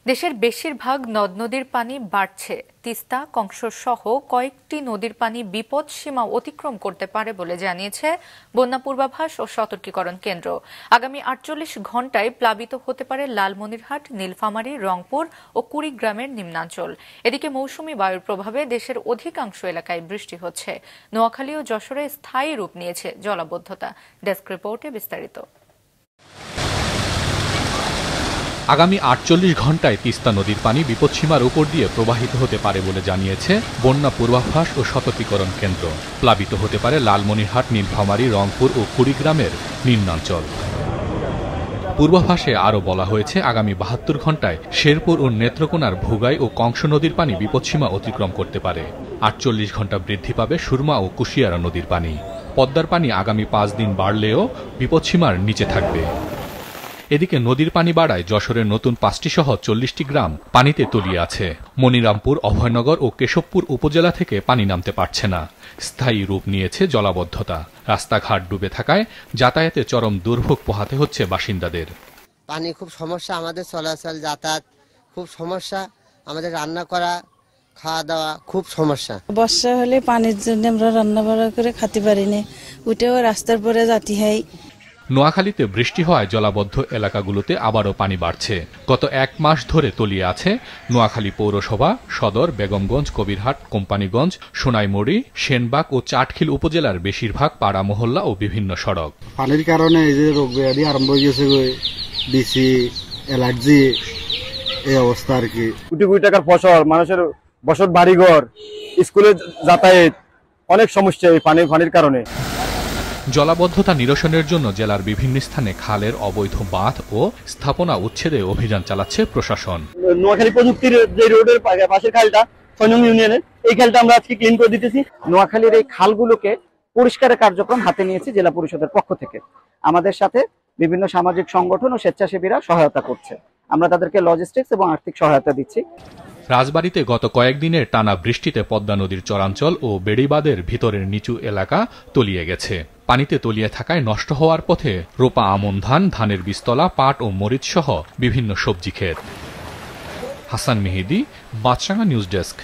দেশের বেশিরভাগ নদ নদীর পানি বাড়ছে। তিস্তা, কংসর সহ কয়েকটি নদীর পানি বিপদ সীমা অতিক্রম করতে পারে বলে জানিয়েছে বন্যা পূর্বাভাস ও সতর্কীকরণ কেন্দ্র। আগামী ৪৮ ঘণ্টায় প্লাবিত হতে পারে লালমনিরহাট, নীলফামারী, রংপুর ও কুড়িগ্রামের নিম্নাঞ্চল। এদিকে মৌসুমী বায়ুর প্রভাবে দেশের অধিকাংশ এলাকায় বৃষ্টি হচ্ছে। নোয়াখালী ও যশোরে স্থায়ী রূপ নিয়েছে জলাবদ্ধতা। ডেস্ক রিপোর্টে বিস্তারিত। আগামী ৪৮ ঘণ্টায় তিস্তা নদীর পানি বিপদসীমার উপর দিয়ে প্রবাহিত হতে পারে বলে জানিয়েছে বন্যা পূর্বাভাস ও সতর্কীকরণ কেন্দ্র। প্লাবিত হতে পারে লালমনিরহাট, নীলফামারী, রংপুর ও কুড়িগ্রামের নিম্নাঞ্চল। পূর্বাভাসে আরও বলা হয়েছে, আগামী ৭২ ঘণ্টায় শেরপুর ও নেত্রকোনার ভোগাই ও কংস নদীর পানি বিপদসীমা অতিক্রম করতে পারে। ৪৮ ঘণ্টা বৃদ্ধি পাবে সুরমা ও কুশিয়ারা নদীর পানি। পদ্মার পানি আগামী ৫ দিন বাড়লেও বিপদসীমার নিচে থাকবে। এদিকে নদীর পানি বাড়ায় যশোরের নতুন ৫টি সহ ৪০টি গ্রাম পানিতে তলিয়ে আছে। মনিরামপুর, অভয়নগর ও কেশবপুর উপজেলা থেকে পানি নামতে পারছে না। স্থায়ী রূপ নিয়েছে জলাবদ্ধতা। রাস্তাঘাট ডুবে থাকায় যাতায়াতে চরম দুর্ভোগ পোহাতে হচ্ছে বাসিন্দাদের। পানি খুব সমস্যা, আমাদের চলাচল যাতায়াত খুব সমস্যা, আমাদের রান্না করা, খাওয়া দাওয়া খুব সমস্যা। বর্ষা হলে পানির জন্য আমরা রান্না বাড়া করে খেতে পারি না, উঠেও রাস্তার পরে যাতে হয়। নোয়াখালীতে বৃষ্টি হওয়ায় জলাবদ্ধ এলাকাগুলোতে আবারও পানি বাড়ছে। গত ১ মাস ধরে তলিয়ে আছে নোয়াখালী পৌরসভা, সদর, বেগমগঞ্জ, কবিরহাট, কোম্পানিগঞ্জ, সোনাইমুড়ি, সেনবাগ ও চাটখিল উপজেলার বেশিরভাগ পাড়া মহল্লা ও বিভিন্ন সড়ক। পানির কারণে এই যে রোগ ব্যাধি আরম্ভ হয়ে গেছে, বিসি, অ্যালার্জি, এই অবস্থা আর কি। কোটি কোটি টাকার ফসল, মানুষের বসত বাড়িঘর, স্কুলে যাতায়াত, অনেক সমস্যা এই পানির কারণে। জলাবদ্ধতা নিরসনের জন্য জেলার বিভিন্ন স্থানে খালের অবৈধ বাঁধ ও স্থাপনা উচ্ছেদে অভিযান চালাচ্ছে প্রশাসন। নোয়াখালী প্রযুক্তির যে রোডের পাশের খালটা ৬ নং ইউনিয়নের, এই খালটা আমরা আজকে ক্লিন করে দিতেছি। নোয়াখালীর এই খালগুলোকে পরিষ্কারের কার্যক্রম হাতে নিয়েছে জেলা পরিষদের পক্ষ থেকে। আমাদের সাথে বিভিন্ন সামাজিক সংগঠন ও স্বেচ্ছাসেবীরা সহায়তা করছে। আমরা তাদেরকে লজিস্টিক্স এবং আর্থিক সহায়তা দিচ্ছি। রাজবাড়ীতে গত কয়েকদিনের টানা বৃষ্টিতে পদ্মা নদীর চরাঞ্চল ও বেড়িবাঁধের ভিতরের নিচু এলাকা তলিয়ে গেছে। পানিতে তলিয়ে থাকায় নষ্ট হওয়ার পথে রোপা আমন ধান, ধানের বীজতলা, পাট ও মরিচ সহ বিভিন্ন সবজি ক্ষেত। হাসান মেহেদী, বাদশাহ নিউজ ডেস্ক।